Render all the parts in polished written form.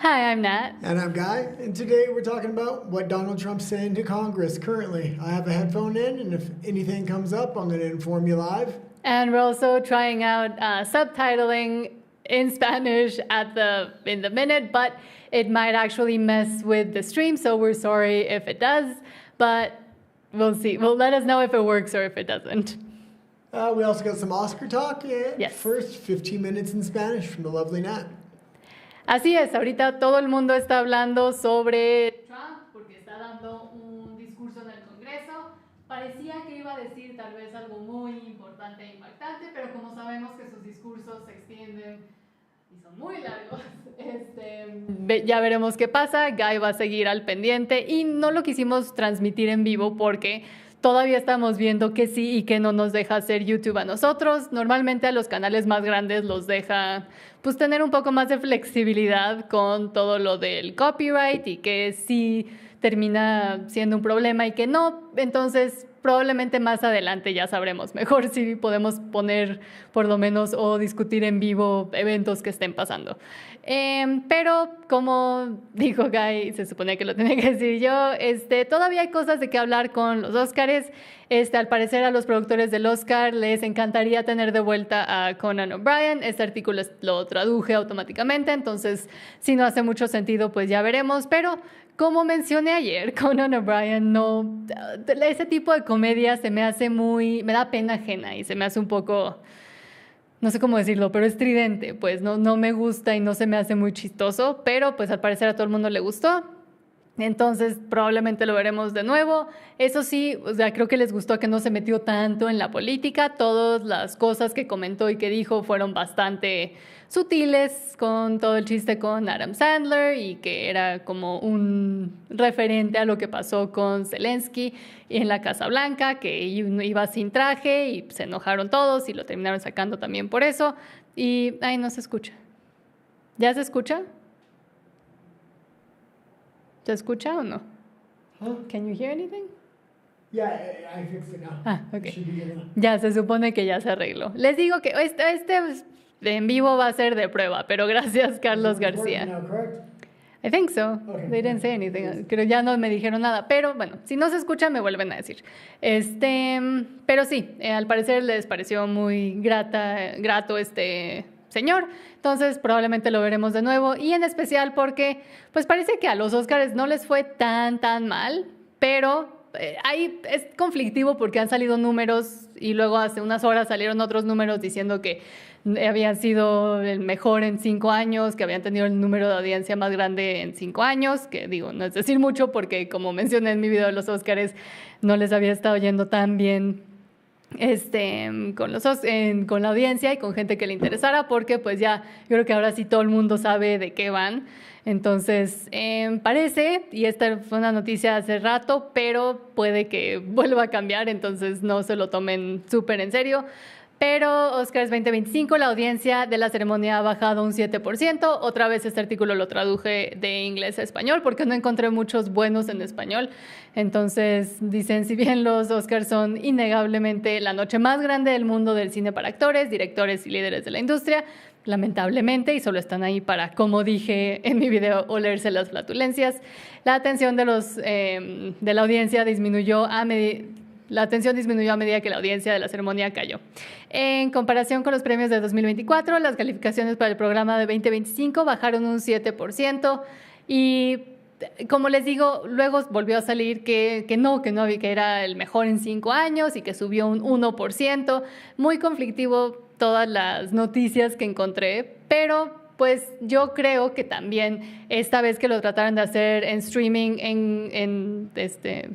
Hi, I'm Nat. And I'm Guy, and today we're talking about what Donald Trump's saying to Congress currently. I have a headphone in, and if anything comes up, I'm going to inform you live. And we're also trying out subtitling in Spanish in the minute, but it might actually mess with the stream, so we're sorry if it does, but we'll see. Well, let us know if it works or if it doesn't. We also got some Oscar talk, and Yes. first 15 minutes in Spanish from the lovely Nat. Así es, ahorita todo el mundo está hablando sobre Trump porque está dando un discurso en el Congreso. Parecía que iba a decir tal vez algo muy importante e impactante, pero como sabemos que sus discursos se extienden y son muy largos, ya veremos qué pasa. Guy va a seguir al pendiente y no lo quisimos transmitir en vivo porque todavía estamos viendo que sí y que no nos deja hacer YouTube a nosotros. Normalmente a los canales más grandes los deja pues tener un poco más de flexibilidad con todo lo del copyright y que sí termina siendo un problema y que no. Entonces probablemente más adelante ya sabremos mejor si podemos poner por lo menos o discutir en vivo eventos que estén pasando. Pero como dijo Guy, se supone que lo tenía que decir yo, todavía hay cosas de qué hablar con los Óscares. Al parecer a los productores del Oscar les encantaría tener de vuelta a Conan O'Brien. Este artículo lo traduje automáticamente, entonces si no hace mucho sentido pues ya veremos, pero como mencioné ayer, Conan O'Brien no... Ese tipo de comedia se me hace me da pena ajena y se me hace un poco... No sé cómo decirlo, pero estridente, pues no me gusta y no se me hace muy chistoso, pero pues al parecer a todo el mundo le gustó. Entonces probablemente lo veremos de nuevo. Eso sí, o sea, creo que les gustó que no se metió tanto en la política. Todas las cosas que comentó y que dijo fueron bastante sutiles, con todo el chiste con Adam Sandler y que era como un referente a lo que pasó con Zelensky en la Casa Blanca, que iba sin traje y se enojaron todos y lo terminaron sacando también por eso. Y, ay, no se escucha. ¿Ya se escucha? ¿Se escucha o no? Can you hear anything? Yeah, I fixed it now. Okay. Ya, se supone que ya se arregló. Les digo que en vivo va a ser de prueba, pero gracias, Carlos García. Now, correct? I think so. Okay. They didn't say anything. Creo ya no me dijeron nada, pero bueno, si no se escucha me vuelven a decir. Pero sí, al parecer les pareció muy grato este señor, entonces probablemente lo veremos de nuevo y en especial porque pues parece que a los Óscares no les fue tan mal, pero ahí es conflictivo porque han salido números y luego hace unas horas salieron otros números diciendo que habían sido el mejor en 5 años, que habían tenido el número de audiencia más grande en 5 años, que digo, no es decir mucho porque como mencioné en mi video de los Óscares no les había estado yendo tan bien con la audiencia y con gente que le interesara, porque pues ya yo creo que ahora sí todo el mundo sabe de qué van. Entonces parece, y esta fue una noticia hace rato, pero puede que vuelva a cambiar, entonces no se lo tomen súper en serio. Pero Oscars 2025, la audiencia de la ceremonia ha bajado un 7%. Otra vez este artículo lo traduje de inglés a español porque no encontré muchos buenos en español. Entonces dicen, si bien los Oscars son innegablemente la noche más grande del mundo del cine para actores, directores y líderes de la industria, lamentablemente, y solo están ahí para, como dije en mi video, olerse las flatulencias, la atención de la audiencia disminuyó a medida que la audiencia de la ceremonia cayó. En comparación con los premios de 2024, las calificaciones para el programa de 2025 bajaron un 7% y, como les digo, luego volvió a salir que era el mejor en 5 años y que subió un 1%. Muy conflictivo todas las noticias que encontré, pero pues yo creo que también esta vez que lo trataron de hacer en streaming,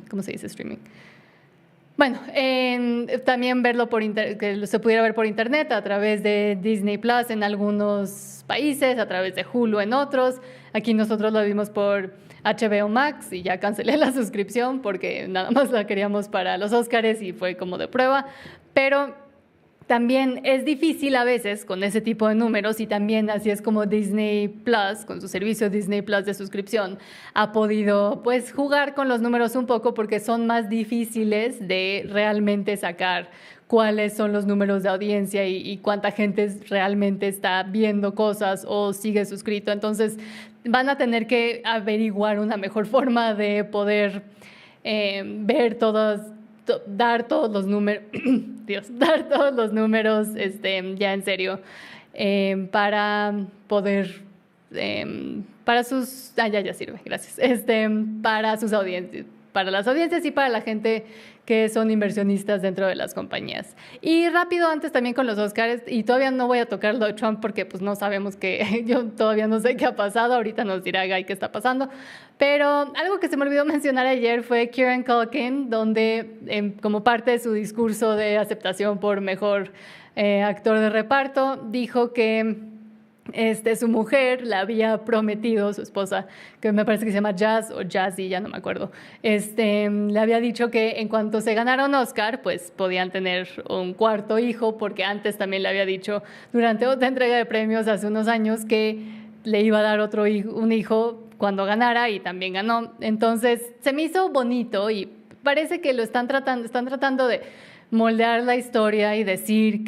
¿cómo se dice streaming? Bueno, también verlo que se pudiera ver por internet a través de Disney Plus en algunos países, a través de Hulu en otros. Aquí nosotros lo vimos por HBO Max y ya cancelé la suscripción porque nada más la queríamos para los Óscares y fue como de prueba. Pero también es difícil a veces con ese tipo de números, y también así es como Disney Plus, con su servicio Disney Plus de suscripción, ha podido pues jugar con los números un poco, porque son más difíciles de realmente sacar cuáles son los números de audiencia y cuánta gente realmente está viendo cosas o sigue suscrito. Entonces van a tener que averiguar una mejor forma de poder ver dar todos los números, dar todos los números ya en serio, para poder, para sus, ya sirve, gracias, para sus audiencias, para las audiencias y para la gente que son inversionistas dentro de las compañías. Y rápido, antes también con los Oscars, y todavía no voy a tocar lo de Trump porque pues no sabemos qué, yo todavía no sé qué ha pasado, ahorita nos dirá Guy qué está pasando, pero algo que se me olvidó mencionar ayer fue Kieran Culkin, donde como parte de su discurso de aceptación por mejor actor de reparto, dijo que su mujer le había prometido, su esposa, que me parece que se llama Jazz o Jazzy, ya no me acuerdo, le había dicho que en cuanto se ganara un Oscar, pues podían tener un cuarto hijo, porque antes también le había dicho durante otra entrega de premios hace unos años que le iba a dar un hijo cuando ganara, y también ganó. Entonces se me hizo bonito, y parece que están tratando de moldear la historia y decir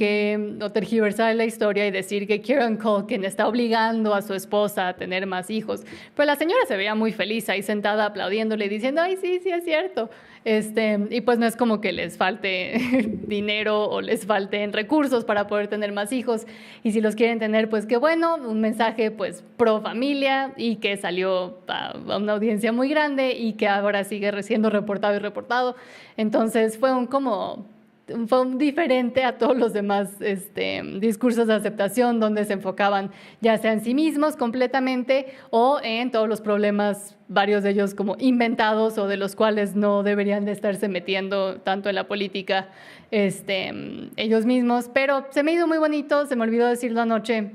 o tergiversar la historia y decir que Kieran Culkin está obligando a su esposa a tener más hijos. Pero la señora se veía muy feliz ahí sentada aplaudiéndole y diciendo, ay, sí, sí es cierto. Y pues no es como que les falte dinero o les falten recursos para poder tener más hijos. Y si los quieren tener, pues qué bueno, un mensaje pues pro familia, y que salió a una audiencia muy grande y que ahora sigue siendo reportado y reportado. Entonces fue un diferente a todos los demás discursos de aceptación, donde se enfocaban ya sea en sí mismos completamente o en todos los problemas, varios de ellos como inventados o de los cuales no deberían de estarse metiendo tanto en la política ellos mismos. Pero se me hizo muy bonito, se me olvidó decirlo anoche,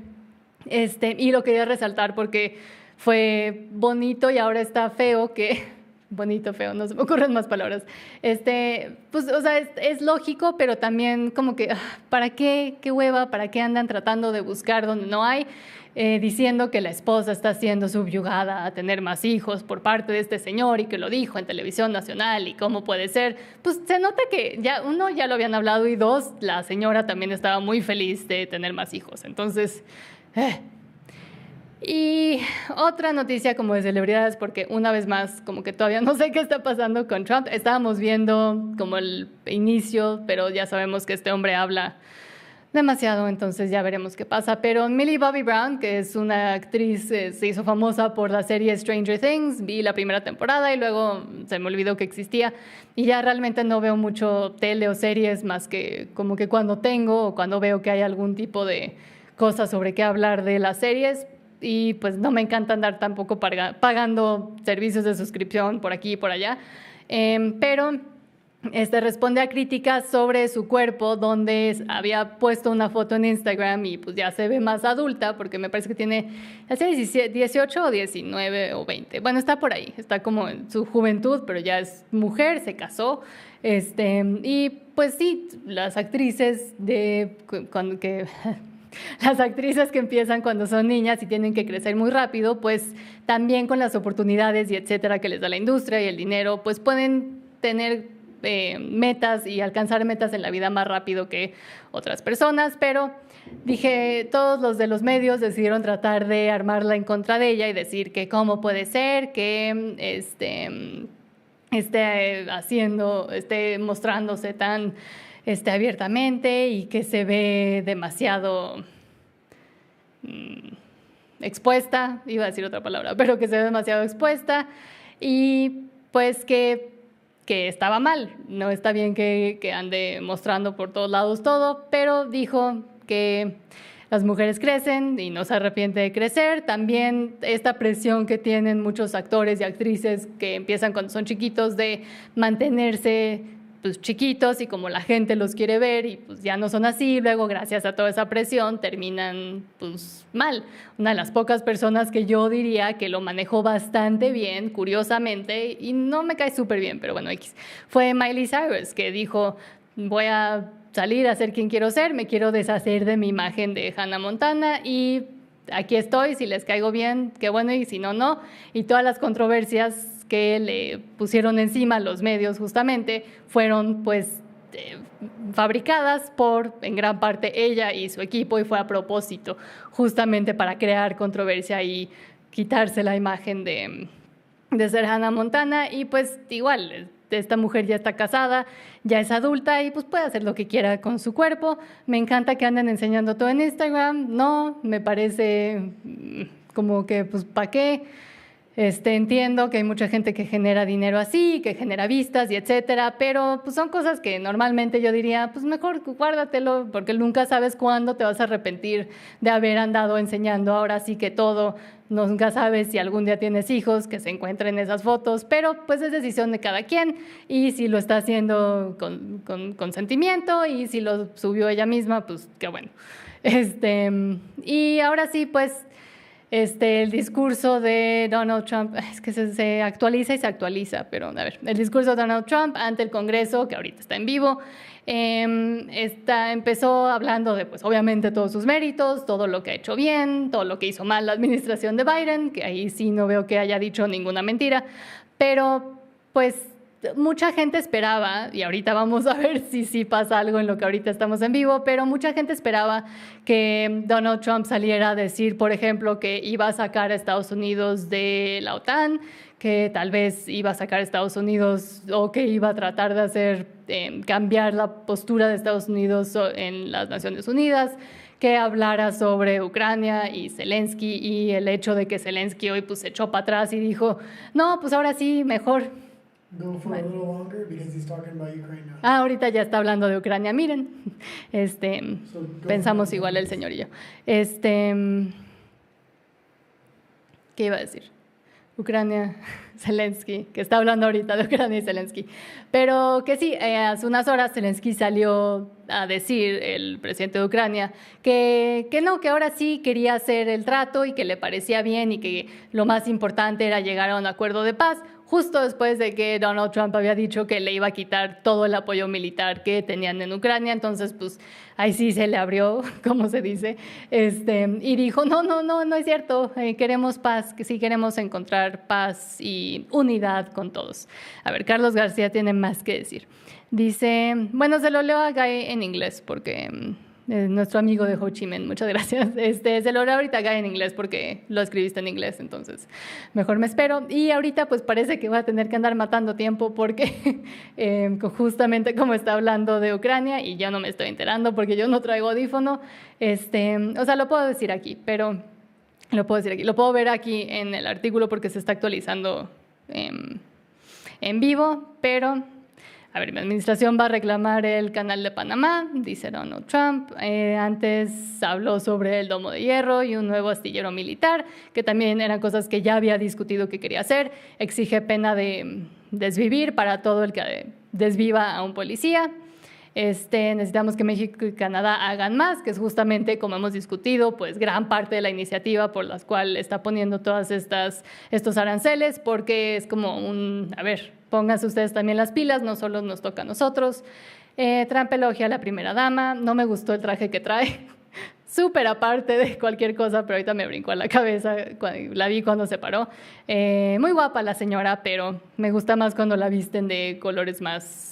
y lo quería resaltar porque fue bonito y ahora está feo que... Bonito, feo, no se me ocurren más palabras. Pues, o sea, es lógico, pero también como que, ¿para qué? ¿Qué hueva? ¿Para qué andan tratando de buscar donde no hay? Diciendo que la esposa está siendo subyugada a tener más hijos por parte de este señor, y que lo dijo en televisión nacional, y cómo puede ser. Pues se nota que ya lo habían hablado, y dos, la señora también estaba muy feliz de tener más hijos. Entonces... Y otra noticia como de celebridades, porque una vez más como que todavía no sé qué está pasando con Trump. Estábamos viendo como el inicio, pero ya sabemos que este hombre habla demasiado, entonces ya veremos qué pasa. Pero Millie Bobby Brown, que es una actriz, se hizo famosa por la serie Stranger Things. Vi la primera temporada y luego se me olvidó que existía, y ya realmente no veo mucho tele o series, más que como que cuando tengo o cuando veo que hay algún tipo de cosa sobre qué hablar de las series. Y pues no me encanta andar tampoco pagando servicios de suscripción por aquí y por allá. Pero responde a críticas sobre su cuerpo, donde había puesto una foto en Instagram y pues ya se ve más adulta, porque me parece que tiene 18 o 19 o 20. Bueno, está por ahí, está como en su juventud, pero ya es mujer, se casó. Y pues sí, las actrices las actrices que empiezan cuando son niñas y tienen que crecer muy rápido, pues también con las oportunidades y etcétera que les da la industria y el dinero, pues pueden tener metas y alcanzar metas en la vida más rápido que otras personas. Pero dije, todos los de los medios decidieron tratar de armarla en contra de ella y decir que cómo puede ser que esté mostrándose tan abiertamente, y que se ve demasiado expuesta, iba a decir otra palabra, pero que se ve demasiado expuesta, y pues que estaba mal, no está bien que ande mostrando por todos lados todo, pero dijo que las mujeres crecen y no se arrepiente de crecer. También esta presión que tienen muchos actores y actrices que empiezan cuando son chiquitos de mantenerse pues chiquitos, y como la gente los quiere ver y pues ya no son así, luego gracias a toda esa presión terminan pues mal. Una de las pocas personas que yo diría que lo manejó bastante bien, curiosamente, y no me cae súper bien, pero bueno, fue Miley Cyrus, que dijo, voy a salir a ser quien quiero ser, me quiero deshacer de mi imagen de Hannah Montana y aquí estoy, si les caigo bien, qué bueno, y si no, no. Y todas las controversias que le pusieron encima los medios justamente fueron pues fabricadas por, en gran parte, ella y su equipo, y fue a propósito, justamente para crear controversia y quitarse la imagen de ser Hannah Montana. Y pues igual, esta mujer ya está casada, ya es adulta y pues puede hacer lo que quiera con su cuerpo. Me encanta que anden enseñando todo en Instagram, no, me parece como que pues ¿para qué? Entiendo que hay mucha gente que genera dinero así, que genera vistas y etcétera, pero pues son cosas que normalmente yo diría, pues mejor guárdatelo, porque nunca sabes cuándo te vas a arrepentir de haber andado enseñando ahora sí que todo. Nunca sabes si algún día tienes hijos que se encuentren esas fotos, pero pues es decisión de cada quien, y si lo está haciendo con consentimiento y si lo subió ella misma, pues qué bueno. Y ahora sí, pues el discurso de Donald Trump, es que se actualiza y se actualiza, pero a ver, el discurso de Donald Trump ante el Congreso, que ahorita está en vivo, empezó hablando de, pues obviamente, todos sus méritos, todo lo que ha hecho bien, todo lo que hizo mal la administración de Biden, que ahí sí no veo que haya dicho ninguna mentira, pero pues mucha gente esperaba, y ahorita vamos a ver si sí pasa algo en lo que ahorita estamos en vivo, pero mucha gente esperaba que Donald Trump saliera a decir, por ejemplo, que iba a sacar a Estados Unidos de la OTAN, que tal vez iba a sacar a Estados Unidos o que iba a tratar de hacer cambiar la postura de Estados Unidos en las Naciones Unidas, que hablara sobre Ucrania y Zelensky, y el hecho de que Zelensky hoy pues se echó para atrás y dijo, no, pues ahora sí, mejor. Go for a little longer because he's talking about Ukraine now. Ahorita ya está hablando de Ucrania, miren, pensamos igual el señor y yo. ¿Qué iba a decir? Ucrania, Zelensky, que está hablando ahorita de Ucrania y Zelensky. Pero que sí, hace unas horas Zelensky salió a decir, el presidente de Ucrania, que no, que ahora sí quería hacer el trato y que le parecía bien y que lo más importante era llegar a un acuerdo de paz, justo después de que Donald Trump había dicho que le iba a quitar todo el apoyo militar que tenían en Ucrania. Entonces, pues ahí sí se le abrió, como se dice, y dijo, no es cierto, queremos paz, que sí queremos encontrar paz y unidad con todos. A ver, Carlos García tiene más que decir. Dice, bueno, se lo leo a Guy en inglés porque nuestro amigo de Ho Chi Minh, muchas gracias. Se lo leo ahorita a Guy en inglés porque lo escribiste en inglés, entonces mejor me espero. Y ahorita pues parece que voy a tener que andar matando tiempo porque justamente como está hablando de Ucrania y yo no me estoy enterando porque yo no traigo audífono, o sea, lo puedo decir aquí, pero lo puedo ver aquí en el artículo porque se está actualizando en vivo, pero... A ver, mi administración va a reclamar el canal de Panamá, dice Donald Trump. Antes habló sobre el domo de hierro y un nuevo astillero militar, que también eran cosas que ya había discutido que quería hacer. Exige pena de desvivir para todo el que desviva a un policía. Necesitamos que México y Canadá hagan más, que es justamente, como hemos discutido, pues gran parte de la iniciativa por la cual está poniendo todas estos aranceles, porque es como a ver, pónganse ustedes también las pilas, no solo nos toca a nosotros. Trump elogia a la primera dama, no me gustó el traje que trae, súper aparte de cualquier cosa, pero ahorita me brincó a la cabeza, la vi cuando se paró. Muy guapa la señora, pero me gusta más cuando la visten de colores más,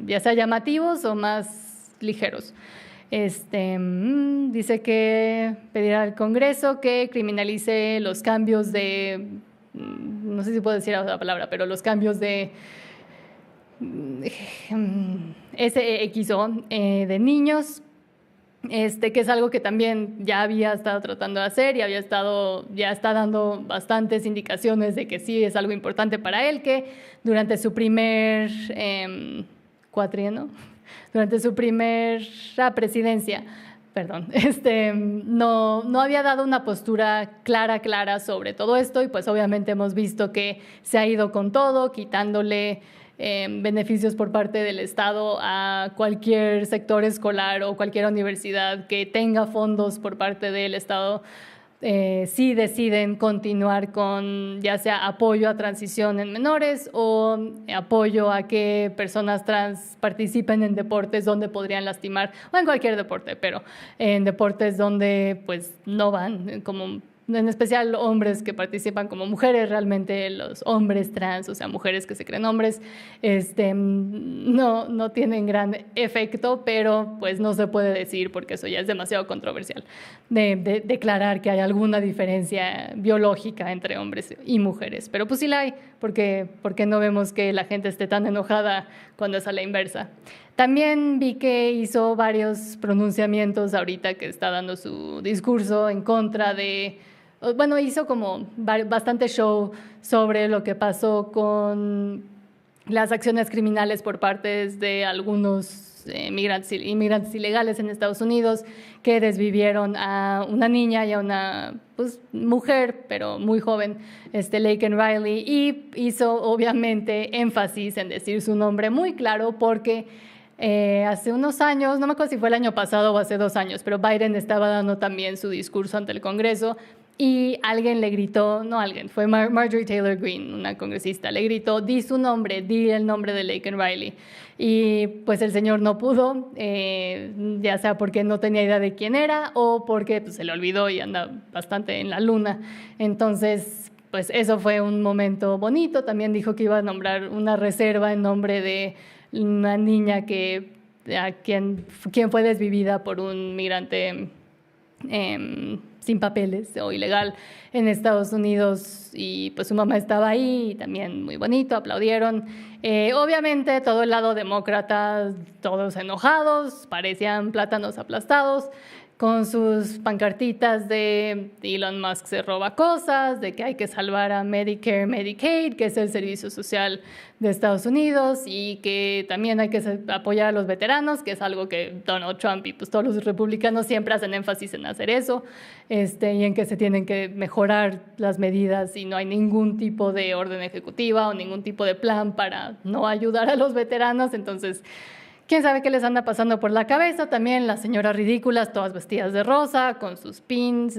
ya sea llamativos o más ligeros. Dice que pedirá al Congreso que criminalice los cambios de, no sé si puedo decir la palabra, pero los cambios de SXO de niños, que es algo que también ya había estado tratando de hacer y ya está dando bastantes indicaciones de que sí es algo importante para él, que durante su primer cuatrienio, durante su primera presidencia, no había dado una postura clara sobre todo esto, y pues obviamente hemos visto que se ha ido con todo, quitándole beneficios por parte del Estado a cualquier sector escolar o cualquier universidad que tenga fondos por parte del Estado sí deciden continuar con ya sea apoyo a transición en menores o apoyo a que personas trans participen en deportes donde podrían lastimar, o en cualquier deporte, pero en deportes donde pues no van, como en especial hombres que participan como mujeres. Realmente los hombres trans, o sea, mujeres que se creen hombres, no tienen gran efecto, pero pues no se puede decir porque eso ya es demasiado controversial, de declarar que hay alguna diferencia biológica entre hombres y mujeres. Pero pues sí la hay, porque no vemos que la gente esté tan enojada cuando es a la inversa. También vi que hizo varios pronunciamientos ahorita que está dando su discurso en contra de... Bueno, hizo como bastante show sobre lo que pasó con las acciones criminales por parte de algunos inmigrantes ilegales en Estados Unidos que desvivieron a una niña y a una mujer, pero muy joven, Laken Riley, y hizo obviamente énfasis en decir su nombre muy claro porque hace unos años, no me acuerdo si fue el año pasado o hace 2 años, pero Biden estaba dando también su discurso ante el Congreso y alguien le gritó, fue Marjorie Taylor Greene, una congresista, le gritó, di su nombre, di el nombre de Laken Riley. Y pues el señor no pudo, ya sea porque no tenía idea de quién era o porque pues, se le olvidó y anda bastante en la luna. Entonces, pues eso fue un momento bonito. También dijo que iba a nombrar una reserva en nombre de una niña quien fue desvivida por un migrante sin papeles o ilegal en Estados Unidos, y pues su mamá estaba ahí y también muy bonito, aplaudieron. Obviamente todo el lado demócrata, todos enojados, parecían plátanos aplastados, con sus pancartitas de Elon Musk se roba cosas, de que hay que salvar a Medicare, Medicaid, que es el servicio social de Estados Unidos, y que también hay que apoyar a los veteranos, que es algo que Donald Trump y pues todos los republicanos siempre hacen énfasis en hacer eso, y en que se tienen que mejorar las medidas y no hay ningún tipo de orden ejecutiva o ningún tipo de plan para no ayudar a los veteranos. Entonces, quién sabe qué les anda pasando por la cabeza. También las señoras ridículas, todas vestidas de rosa, con sus pins,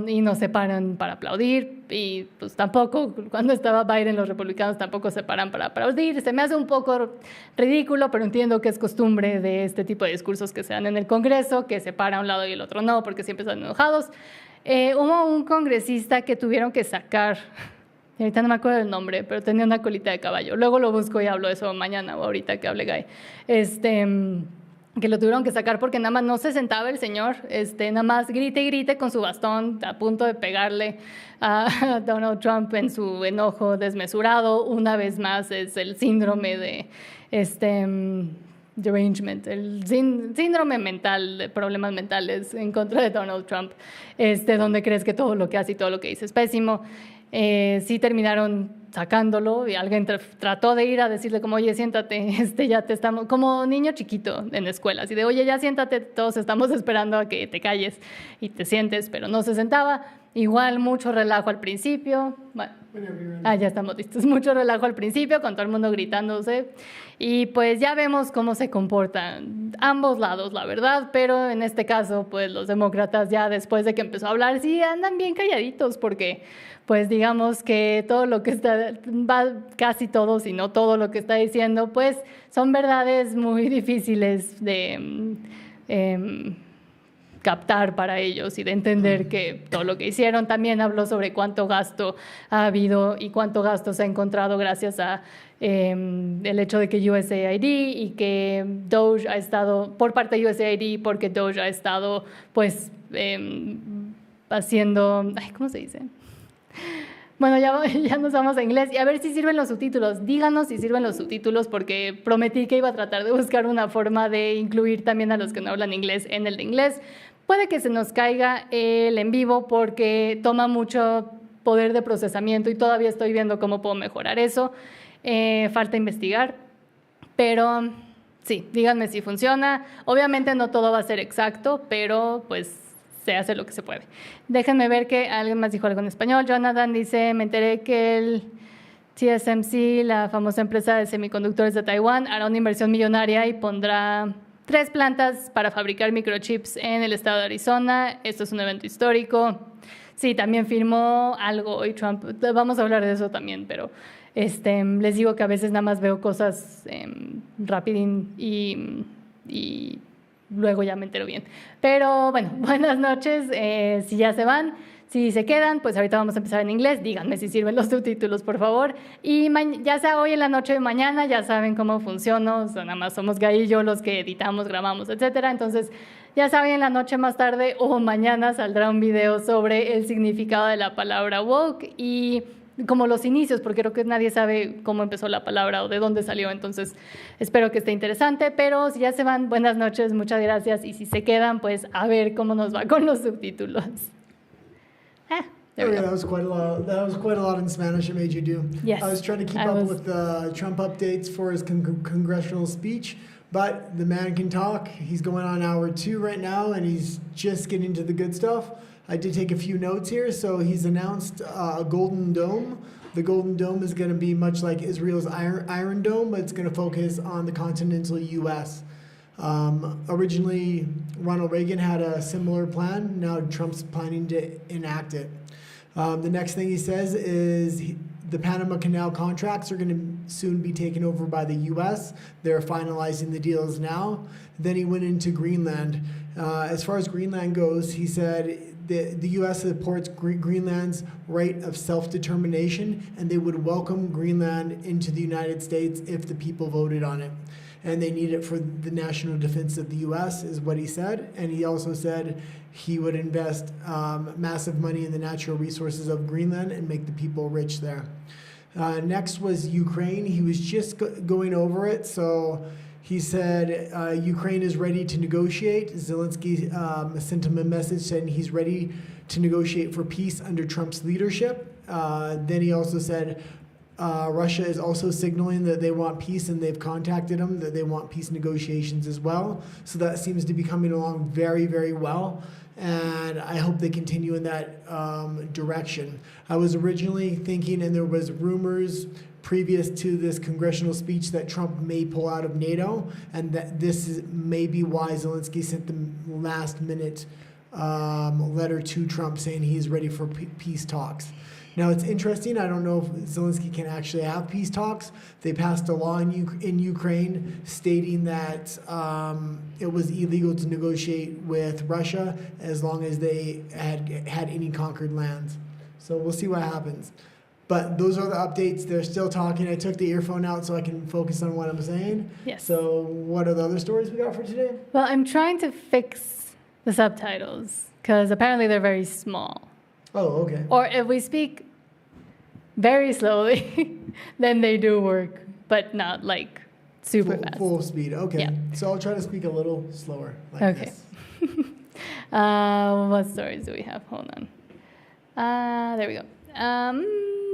y no se paran para aplaudir. Y pues tampoco, cuando estaba Biden, los republicanos tampoco se paran para aplaudir. Se me hace un poco ridículo, pero entiendo que es costumbre de este tipo de discursos que se dan en el Congreso, que se para a un lado y el otro no, porque siempre están enojados. Hubo un congresista que tuvieron que sacar... Ahorita no me acuerdo del nombre, pero tenía una colita de caballo. Luego lo busco y hablo de eso mañana o ahorita que hable Guy. Que lo tuvieron que sacar porque nada más no se sentaba el señor, nada más grite y grite con su bastón a punto de pegarle a Donald Trump en su enojo desmesurado. Una vez más es el síndrome de derangement, el síndrome mental, de problemas mentales en contra de Donald Trump, donde crees que todo lo que hace y todo lo que dice es pésimo. Sí terminaron sacándolo y alguien trató de ir a decirle como, oye, siéntate, ya te estamos, como niño chiquito en la escuela, así de, oye, ya siéntate, todos estamos esperando a que te calles y te sientes, pero no se sentaba. Igual mucho relajo al principio, bueno, ya estamos listos, mucho relajo al principio con todo el mundo gritándose, y pues ya vemos cómo se comportan ambos lados, la verdad, pero en este caso pues los demócratas ya después de que empezó a hablar sí andan bien calladitos porque pues digamos que todo lo que casi todo, si no todo lo que está diciendo, pues son verdades muy difíciles de captar para ellos y de entender que todo lo que hicieron. También habló sobre cuánto gasto ha habido y cuánto gasto se ha encontrado gracias a el hecho de que USAID y que DOGE ha estado, por parte de USAID, porque DOGE ha estado pues haciendo, ¿cómo se dice? Bueno, ya nos vamos a inglés y a ver si sirven los subtítulos. Díganos si sirven los subtítulos porque prometí que iba a tratar de buscar una forma de incluir también a los que no hablan inglés en el de inglés. Puede que se nos caiga el en vivo porque toma mucho poder de procesamiento y todavía estoy viendo cómo puedo mejorar eso. Falta investigar, pero sí, díganme si funciona. Obviamente no todo va a ser exacto, pero pues se hace lo que se puede. Déjenme ver que alguien más dijo algo en español. Jonathan dice, me enteré que el TSMC, la famosa empresa de semiconductores de Taiwán, hará una inversión millonaria y pondrá 3 plantas para fabricar microchips en el estado de Arizona. Esto es un evento histórico. Sí, también firmó algo hoy Trump. Vamos a hablar de eso también, pero les digo que a veces nada más veo cosas rapidín y luego ya me entero bien. Pero bueno, buenas noches. Si ya se van, si se quedan, pues ahorita vamos a empezar en inglés. Díganme si sirven los subtítulos, por favor. Y ya sea hoy en la noche o mañana, ya saben cómo funciona. O sea, nada más somos Guy y yo los que editamos, grabamos, etcétera. Entonces, ya saben, en la noche más tarde o mañana saldrá un video sobre el significado de la palabra woke y como los inicios, porque creo que nadie sabe cómo empezó la palabra o de dónde salió. Entonces, espero que esté interesante. Pero si ya se van, buenas noches, muchas gracias. Y si se quedan, pues a ver cómo nos va con los subtítulos. Okay, that was quite a lot. That was quite a lot in Spanish it made you do. Yes, I was trying to keep up with the Trump updates for his congressional speech, but the man can talk. He's going on hour 2 right now, and he's just getting to the good stuff. I did take a few notes here. So he's announced a Golden Dome. The Golden Dome is going to be much like Israel's Iron Dome, but it's going to focus on the continental U.S. Originally, Ronald Reagan had a similar plan. Now Trump's planning to enact it. The next thing he says is the Panama Canal contracts are going to soon be taken over by the U.S. They're finalizing the deals now. Then he went into Greenland. As far as Greenland goes, he said the U.S. supports Greenland's right of self-determination, and they would welcome Greenland into the United States if the people voted on it. And they need it for the national defense of the U.S., is what he said. And he also said he would invest massive money in the natural resources of Greenland and make the people rich there. Next was Ukraine. He was just going over it. So he said Ukraine is ready to negotiate. Zelensky sent him a message saying he's ready to negotiate for peace under Trump's leadership. Then he also said Russia is also signaling that they want peace, and they've contacted him that they want peace negotiations as well. So that seems to be coming along very, very well, and I hope they continue in that direction. I was originally thinking, and there was rumors previous to this congressional speech, that Trump may pull out of NATO, and that this may be why Zelensky sent the last-minute letter to Trump saying he's ready for peace talks. Now, it's interesting. I don't know if Zelensky can actually have peace talks. They passed a law in Ukraine stating that it was illegal to negotiate with Russia as long as they had any conquered lands. So we'll see what happens. But those are the updates. They're still talking. I took the earphone out so I can focus on what I'm saying. Yes. So what are the other stories we got for today? Well, I'm trying to fix the subtitles because apparently they're very small. Oh, okay. Or if we speak very slowly, then they do work, but not like super fast. Full speed. Okay. Yeah. So I'll try to speak a little slower like Okay. this. What stories do we have? Hold on. There we go.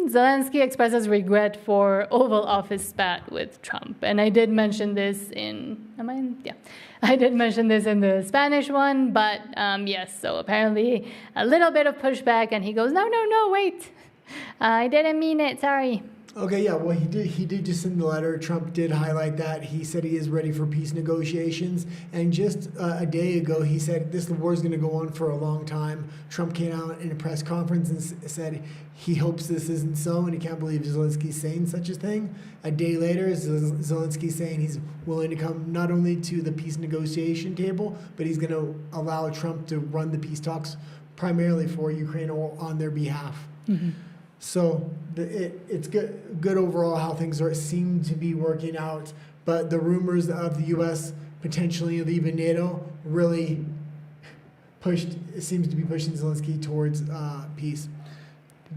Zelensky expresses regret for Oval Office spat with Trump. And I did mention this I did mention this in the Spanish one, but yes, so apparently a little bit of pushback, and he goes, no, wait. I didn't mean it, sorry. Okay, yeah, well, he did just send the letter. Trump did highlight that. He said he is ready for peace negotiations. And just a day ago, he said this war is going to go on for a long time. Trump came out in a press conference and said he hopes this isn't so, and he can't believe Zelensky's saying such a thing. A day later, Zelensky saying he's willing to come not only to the peace negotiation table, but he's going to allow Trump to run the peace talks primarily for Ukraine on their behalf. Mm-hmm. So it's good overall how things seem to be working out. But the rumors of the U.S. potentially leaving NATO really seems to be pushing Zelensky towards peace.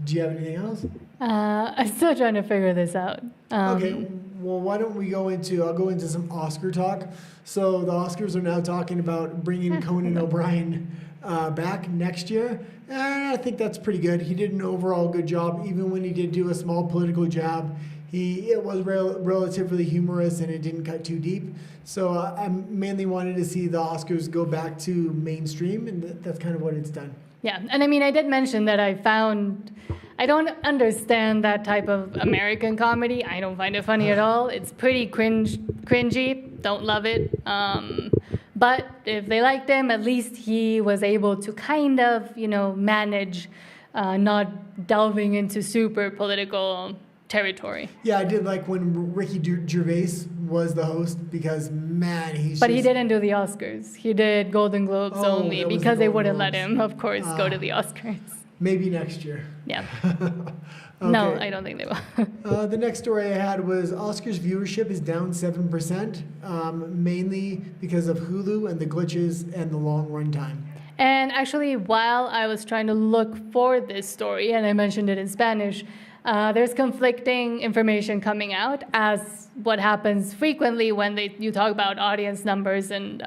Do you have anything else? I'm still trying to figure this out. Okay, well, why don't we I'll go into some Oscar talk. So the Oscars are now talking about bringing Conan O'Brien back next year. And I think that's pretty good. He did an overall good job. Even when he did do a small political jab, it was relatively humorous and it didn't cut too deep. So I mainly wanted to see the Oscars go back to mainstream, and that's kind of what it's done. Yeah, and I mean, I did mention that I don't understand that type of American comedy. I don't find it funny at all. It's pretty cringy. don't love it. But if they liked him, at least he was able to kind of, manage not delving into super political territory. Yeah, I did like when Ricky Gervais was the host because, man, But he didn't do the Oscars. He did Golden Globes only because they wouldn't let him, of course, go to the Oscars. Maybe next year. Yeah. Okay. No, I don't think they will. The next story I had was Oscars viewership is down 7%, mainly because of Hulu and the glitches and the long runtime. And actually, while I was trying to look for this story, and I mentioned it in Spanish, there's conflicting information coming out, as what happens frequently when you talk about audience numbers and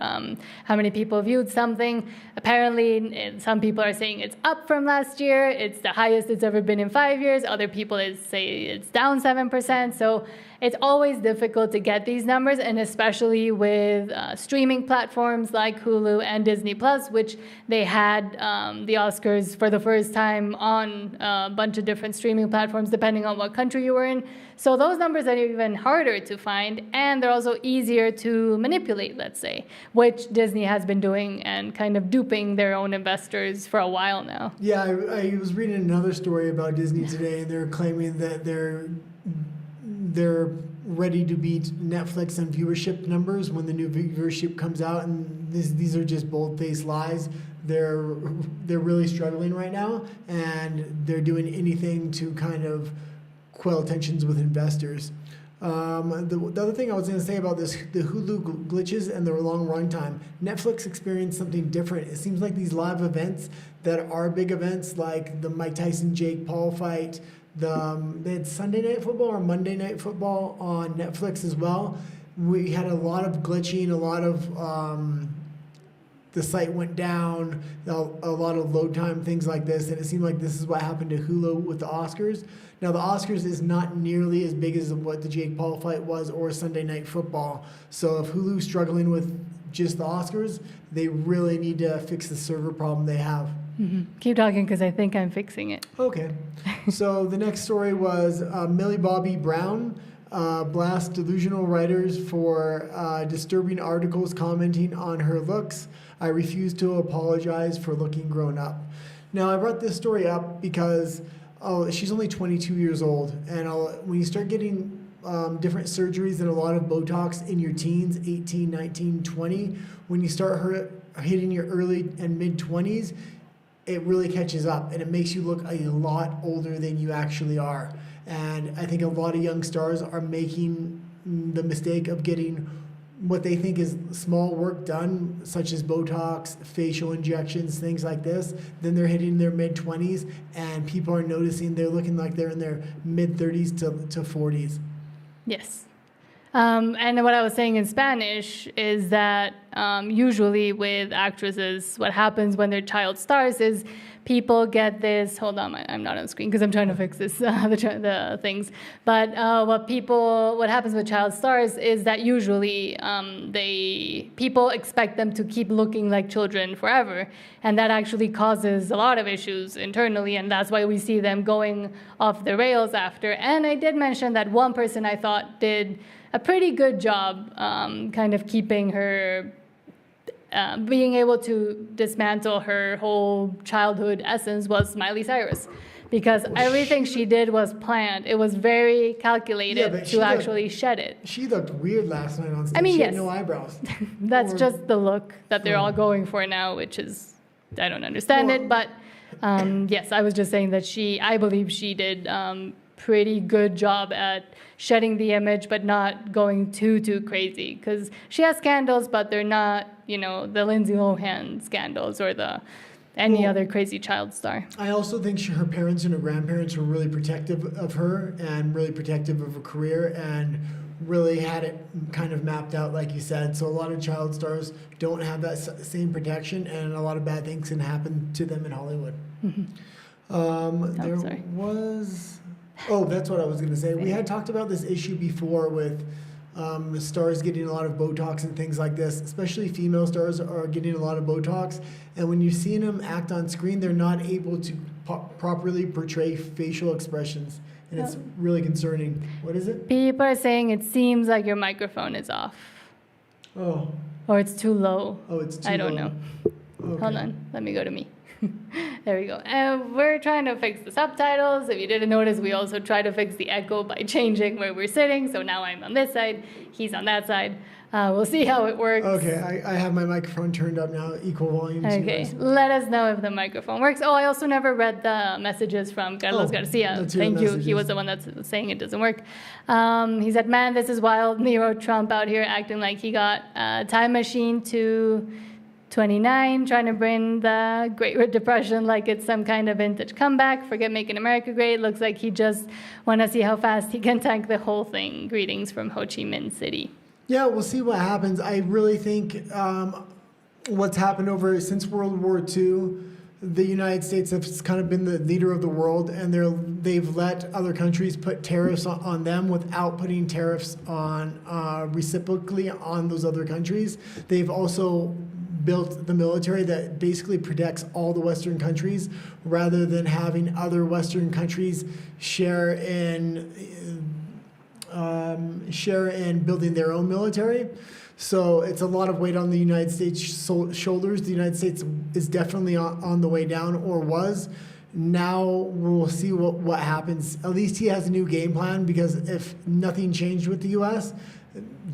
how many people viewed something. Apparently, some people are saying it's up from last year. It's the highest it's ever been in 5 years. Other people say it's down 7%. So it's always difficult to get these numbers, and especially with streaming platforms like Hulu and Disney Plus, which they had the Oscars for the first time on a bunch of different streaming platforms, depending on what country you were in. So those numbers are even harder to find, and they're also easier to manipulate, let's say, which Disney has been doing and kind of duping their own investors for a while now. Yeah, I was reading another story about Disney today, and they're claiming that they're ready to beat Netflix on viewership numbers when the new viewership comes out, and these are just bold-faced lies. They're really struggling right now, and they're doing anything to kind of quell tensions with investors. The other thing I was going to say about the Hulu glitches and the long runtime, Netflix experienced something different. It seems like these live events that are big events, like the Mike Tyson Jake Paul fight, they had Sunday Night Football or Monday Night Football on Netflix as well. We had a lot of glitching, a lot of the site went down, a lot of load time, things like this, and it seemed like this is what happened to Hulu with the Oscars. Now, the Oscars is not nearly as big as what the Jake Paul fight was or Sunday Night Football. So if Hulu's struggling with just the Oscars, they really need to fix the server problem they have. Mm-hmm. Keep talking, because I think I'm fixing it. Okay. So the next story was Millie Bobby Brown blasts delusional writers for disturbing articles commenting on her looks. I refuse to apologize for looking grown up. Now, I brought this story up because she's only 22 years old. And when you start getting different surgeries and a lot of Botox in your teens, 18, 19, 20, when you start hitting your early and mid-20s, it really catches up, and it makes you look a lot older than you actually are. And I think a lot of young stars are making the mistake of getting what they think is small work done, such as Botox, facial injections, things like this. Then they're hitting their mid-20s, and people are noticing they're looking like they're in their mid-30s to 40s. Yes. And what I was saying in Spanish is that usually with actresses, what happens when they're child stars is people get this. Hold on, I'm not on screen because I'm trying to fix this the things. But what happens with child stars is that usually people expect them to keep looking like children forever, and that actually causes a lot of issues internally, and that's why we see them going off the rails after. And I did mention that one person I thought did a pretty good job kind of keeping her, being able to dismantle her whole childhood essence was Miley Cyrus. Because everything she did was planned. It was very calculated to actually shed it. She looked weird last night on stage. I mean, she had no eyebrows. That's just the look that they're all going for now, which is, I don't understand it. But yes, I was just saying that I believe she did pretty good job at shedding the image, but not going too crazy. Because she has scandals, but they're not, the Lindsay Lohan scandals or any other crazy child star. I also think her parents and her grandparents were really protective of her and really protective of her career and really had it kind of mapped out, like you said. So a lot of child stars don't have that same protection, and a lot of bad things can happen to them in Hollywood. Mm-hmm. That's what I was going to say. We had talked about this issue before with stars getting a lot of Botox and things like this. Especially female stars are getting a lot of Botox. And when you're seeing them act on screen, they're not able to properly portray facial expressions. And it's really concerning. What is it? People are saying it seems like your microphone is off. Oh. Or it's too low. Oh, it's too I don't low. know. Okay. Hold on. Let me go to me. There we go. And we're trying to fix the subtitles. If you didn't notice, we also try to fix the echo by changing where we're sitting. So now I'm on this side, he's on that side. We'll see how it works. Okay, I have my microphone turned up now, equal volume. Okay, let us know if the microphone works. Oh, I also never read the messages from Carlos Garcia. Thank you. He was the one that's saying it doesn't work. He said, man, this is wild. Nero Trump out here acting like he got a time machine to 29, trying to bring the Great Depression like it's some kind of vintage comeback. Forget making America great. Looks like he just want to see how fast he can tank the whole thing. Greetings from Ho Chi Minh City. Yeah, we'll see what happens. I really think what's happened over since World War II, the United States has kind of been the leader of the world, and they've let other countries put tariffs on them without putting tariffs on reciprocally on those other countries. They've also built the military that basically protects all the Western countries rather than having other Western countries share in building their own military. So it's a lot of weight on the United States shoulders. The United States is definitely on the way down, or was. Now we'll see what happens. At least he has a new game plan, because if nothing changed with the U.S.,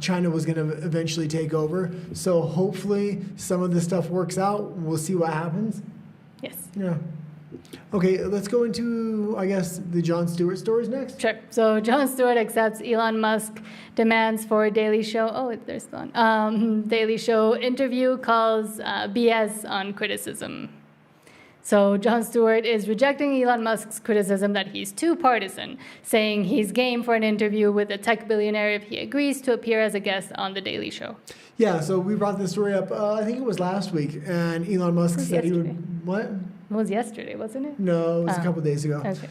China was going to eventually take over. So hopefully some of this stuff works out. We'll see what happens. Yes. Yeah. Okay, let's go into, I guess, the Jon Stewart stories next. Sure. So Jon Stewart accepts Elon Musk demands for a Daily Show. Oh, there's one. Daily Show interview, calls BS on criticism. So Jon Stewart is rejecting Elon Musk's criticism that he's too partisan, saying he's game for an interview with a tech billionaire if he agrees to appear as a guest on The Daily Show. Yeah, so we brought this story up, I think it was last week, and Elon Musk said he would, what? It was yesterday, wasn't it? No, it was a couple days ago. Okay.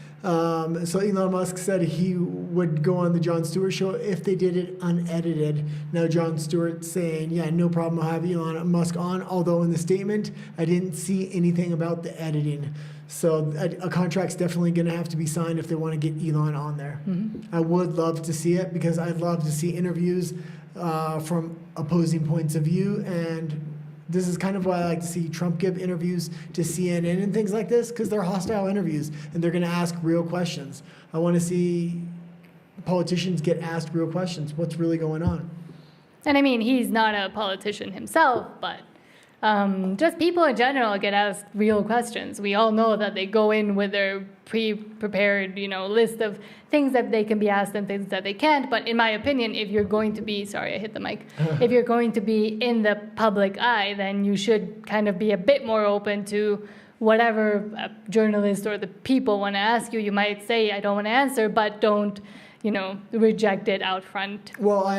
So Elon Musk said he would go on the Jon Stewart show if they did it unedited. Now Jon Stewart saying, yeah, no problem, I'll have Elon Musk on, although in the statement, I didn't see anything about the editing. So a contract's definitely going to have to be signed if they want to get Elon on there. Mm-hmm. I would love to see it, because I'd love to see interviews from opposing points of view, and this is kind of why I like to see Trump give interviews to CNN and things like this, because they're hostile interviews and they're going to ask real questions. I want to see politicians get asked real questions. What's really going on? And I mean, he's not a politician himself, but just people in general get asked real questions. We all know that they go in with their pre-prepared, list of things that they can be asked and things that they can't. But in my opinion, if you're going to be, sorry, I hit the mic. If you're going to be in the public eye, then you should kind of be a bit more open to whatever a journalist or the people want to ask you. You might say, I don't want to answer, but don't, reject it out front. Well, I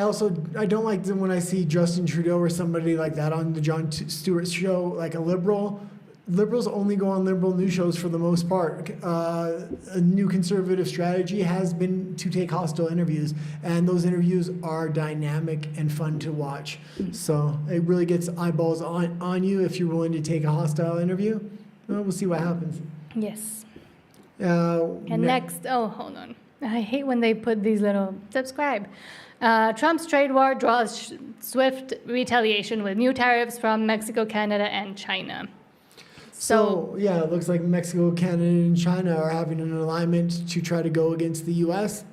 don't like when I see Justin Trudeau or somebody like that on the Jon Stewart show, like a liberal. Liberals only go on liberal news shows for the most part. A new conservative strategy has been to take hostile interviews, and those interviews are dynamic and fun to watch. So it really gets eyeballs on you if you're willing to take a hostile interview. Well, we'll see what happens. Yes. And next, hold on. I hate when they put these little subscribe. Trump's trade war draws swift retaliation with new tariffs from Mexico, Canada, and China. So yeah, it looks like Mexico, Canada, and China are having an alignment to try to go against the U.S.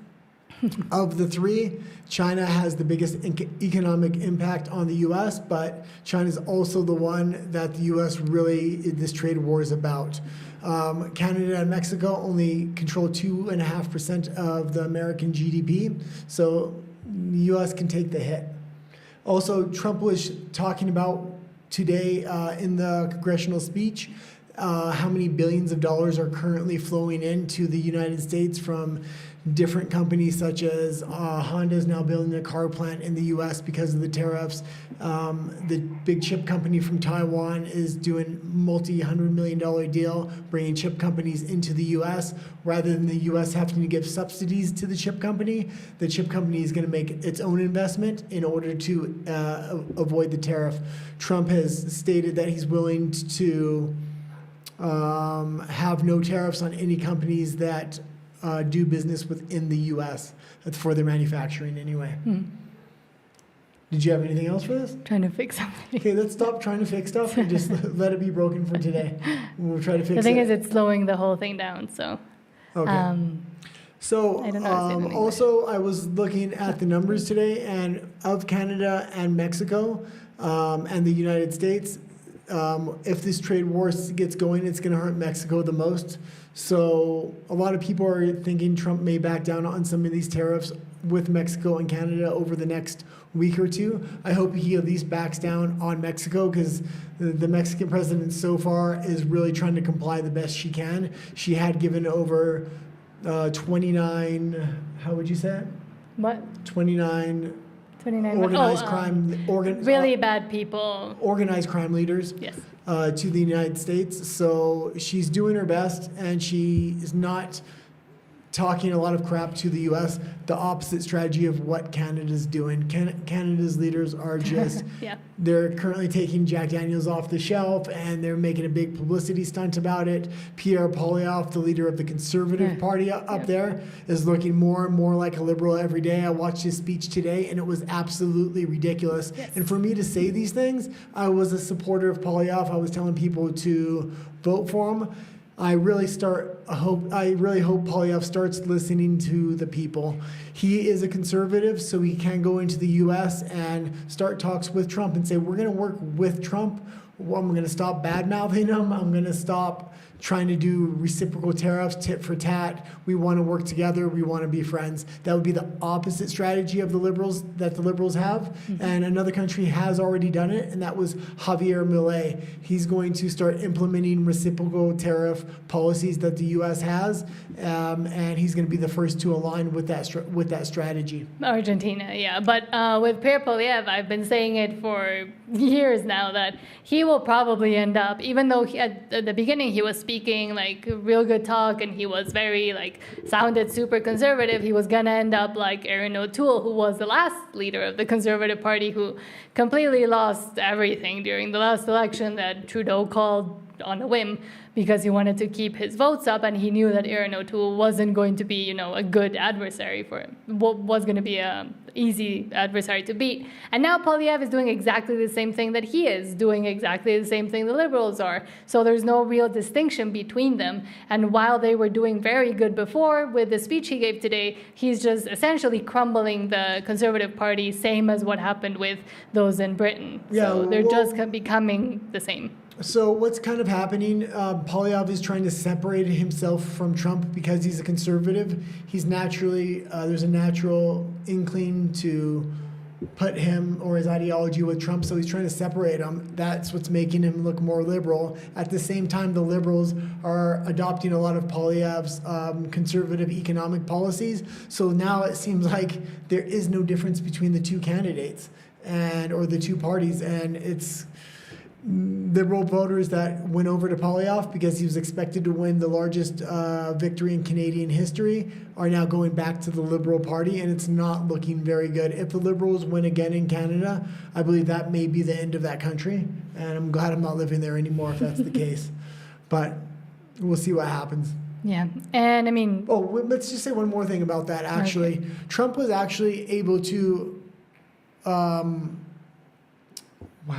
Of the three, China has the biggest economic impact on the U.S., but China's also the one that the U.S. really, this trade war is about. Canada and Mexico only control 2.5% of the American GDP, so the U.S. can take the hit. Also, Trump was talking about today in the congressional speech how many billions of dollars are currently flowing into the United States from different companies, such as Honda is now building a car plant in the U.S. because of the tariffs. The big chip company from Taiwan is doing multi-$100 million deal, bringing chip companies into the U.S. Rather than the U.S. having to give subsidies to the chip company is going to make its own investment in order to avoid the tariff. Trump has stated that he's willing to have no tariffs on any companies that do business within the U.S. for their manufacturing anyway. Did you have anything else for this? Trying to fix something. Okay, let's stop trying to fix stuff and just let it be broken for today. We'll try to fix it. The thing is, it's slowing the whole thing down, so. Okay. So I don't know how to say it in also, I was looking at the numbers today, and of Canada and Mexico and the United States, if this trade war gets going, it's going to hurt Mexico the most. So a lot of people are thinking Trump may back down on some of these tariffs with Mexico and Canada over the next week or two. I hope he at least backs down on Mexico, because the Mexican president so far is really trying to comply the best she can. She had given over 29, how would you say it? What? 29 29 organized crime, really bad people. Organized crime leaders. Yes. To the United States. So she's doing her best, and she is not talking a lot of crap to the U.S., the opposite strategy of what Canada's doing. Canada's leaders are just, yeah. They're currently taking Jack Daniels off the shelf, and they're making a big publicity stunt about it. Pierre Poilievre, the leader of the Conservative Party up there, is looking more and more like a liberal every day. I watched his speech today, and it was absolutely ridiculous. Yes. And for me to say these things, I was a supporter of Poilievre. I was telling people to vote for him. I really hope Poilievre starts listening to the people. He is a conservative, so he can go into the U.S. and start talks with Trump and say, we're going to work with Trump. I'm going to stop bad-mouthing him. I'm going to stop trying to do reciprocal tariffs, tit for tat. We want to work together. We want to be friends. That would be the opposite strategy of the liberals have. Mm-hmm. And another country has already done it, and that was Javier Milei. He's going to start implementing reciprocal tariff policies that the U.S. has, and he's going to be the first to align with that strategy. Argentina, yeah. But with Pierre Poilievre, I've been saying it for years now that he will probably end up, even though at the beginning he was speaking like real good talk and he was very sounded super conservative, he was gonna end up like Erin O'Toole, who was the last leader of the Conservative Party, who completely lost everything during the last election that Trudeau called on a whim because he wanted to keep his votes up, and he knew that Erin O'Toole wasn't going to be, a good adversary for him, was going to be a easy adversary to beat. And now Poilievre is doing exactly the same thing that he is, doing exactly the same thing the Liberals are. So there's no real distinction between them. And while they were doing very good before with the speech he gave today, he's just essentially crumbling the Conservative Party, same as what happened with those in Britain. Yeah, so they're just becoming the same. So what's kind of happening, Poilievre is trying to separate himself from Trump because he's a conservative. He's naturally, there's a natural inkling to put him or his ideology with Trump, so he's trying to separate him. That's what's making him look more liberal. At the same time, the liberals are adopting a lot of Poilievre's conservative economic policies. So now it seems like there is no difference between the two candidates or the two parties, and it's liberal voters that went over to Poilievre because he was expected to win the largest victory in Canadian history are now going back to the Liberal Party, and it's not looking very good. If the Liberals win again in Canada, I believe that may be the end of that country, and I'm glad I'm not living there anymore if that's the case. But we'll see what happens. Yeah, and I mean... Oh, let's just say one more thing about that, actually. Okay. Trump was actually able to, how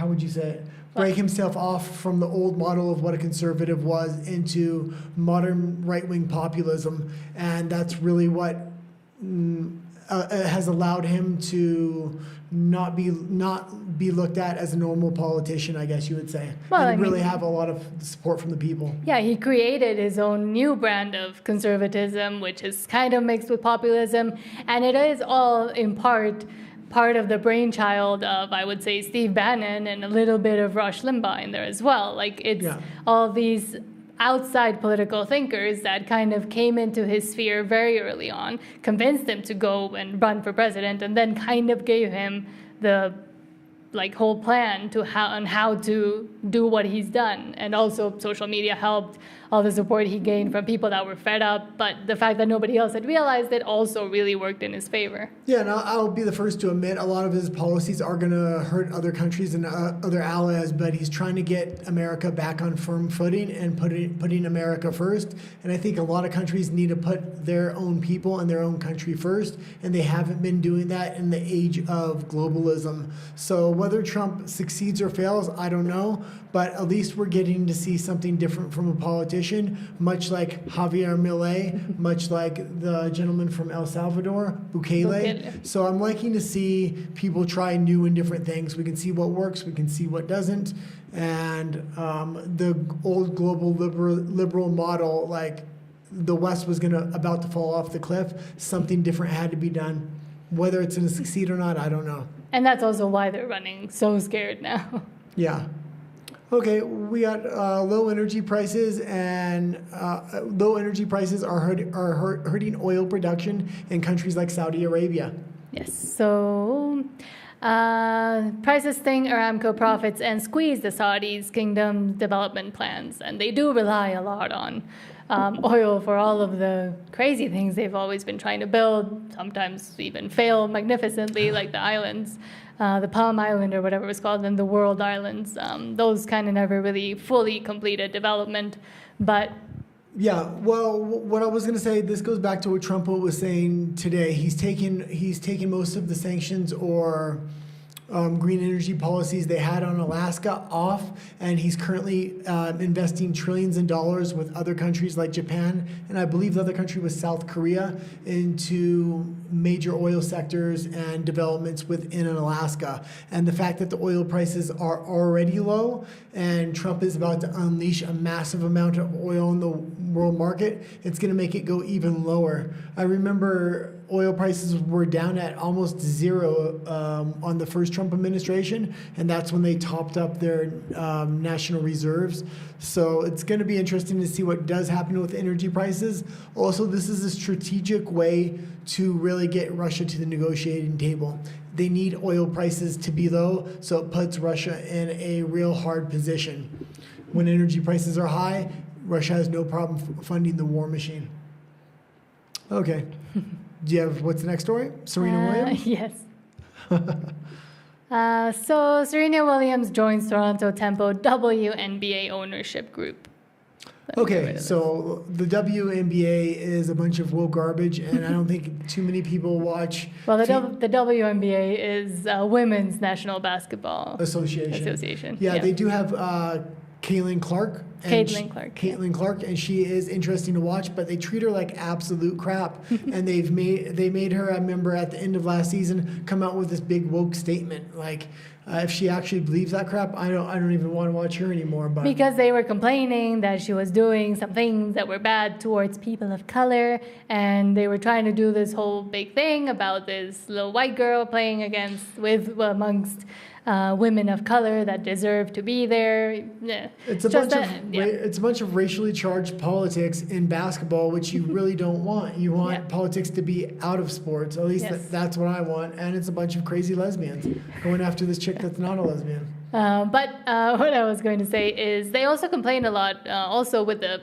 would you say it? Break himself off from the old model of what a conservative was into modern right-wing populism, and that's really what has allowed him to not be looked at as a normal politician, I guess you would say, and really have a lot of support from the people. Yeah, he created his own new brand of conservatism, which is kind of mixed with populism, and it is all in part of the brainchild of, I would say, Steve Bannon and a little bit of Rush Limbaugh in there as well. It's all these outside political thinkers that kind of came into his sphere very early on, convinced him to go and run for president, and then kind of gave him the like whole plan on how to do what he's done. And also social media helped, all the support he gained from people that were fed up, but the fact that nobody else had realized it also really worked in his favor. Yeah, and I'll be the first to admit a lot of his policies are going to hurt other countries and other allies, but he's trying to get America back on firm footing and putting America first. And I think a lot of countries need to put their own people and their own country first, and they haven't been doing that in the age of globalism. So whether Trump succeeds or fails, I don't know, but at least we're getting to see something different from a politician, much like Javier Milei, much like the gentleman from El Salvador, Bukele. So I'm liking to see people try new and different things. We can see what works, we can see what doesn't, and the old global liberal model, like the West was about to fall off the cliff, something different had to be done. Whether it's going to succeed or not, I don't know. And that's also why they're running so scared now. Yeah. Okay, we got low energy prices, and low energy prices are hurting oil production in countries like Saudi Arabia. Yes, so prices sting Aramco profits and squeeze the Saudis' kingdom development plans, and they do rely a lot on oil for all of the crazy things they've always been trying to build, sometimes even fail magnificently, like the islands. The Palm Island or whatever it was called, and the World Islands. Those kind of never really fully completed development, but... Yeah, well, what I was going to say, this goes back to what Trump was saying today. He's taken most of the sanctions or green energy policies they had on Alaska off, and he's currently investing trillions in dollars with other countries like Japan, and I believe the other country was South Korea, into major oil sectors and developments within Alaska. And the fact that the oil prices are already low and Trump is about to unleash a massive amount of oil in the world market, it's going to make it go even lower. I remember oil prices were down at almost zero on the first Trump administration, and that's when they topped up their national reserves. So it's going to be interesting to see what does happen with energy prices. Also, this is a strategic way to really get Russia to the negotiating table. They need oil prices to be low, so it puts Russia in a real hard position. When energy prices are high, Russia has no problem funding the war machine. Okay. Do you have, what's the next story? Serena Williams? Yes. So Serena Williams joins Toronto Tempo WNBA ownership group. Okay, so the WNBA is a bunch of woke garbage, and I don't think too many people watch. Well, the WNBA is Women's National Basketball Association. Yeah, they do have Caitlin Clark. Caitlin Clark, and she is interesting to watch, but they treat her like absolute crap. And they made her, I remember at the end of last season, come out with this big woke statement. Like, if she actually believes that crap, I don't even want to watch her anymore. But because they were complaining that she was doing some things that were bad towards people of color, and they were trying to do this whole big thing about this little white girl playing amongst women of color that deserve to be there. It's a bunch of racially charged politics in basketball, which you really don't want. You want politics to be out of sports. At least that's what I want. And it's a bunch of crazy lesbians going after this chick that's not a lesbian. But what I was going to say is they also complain a lot, also with the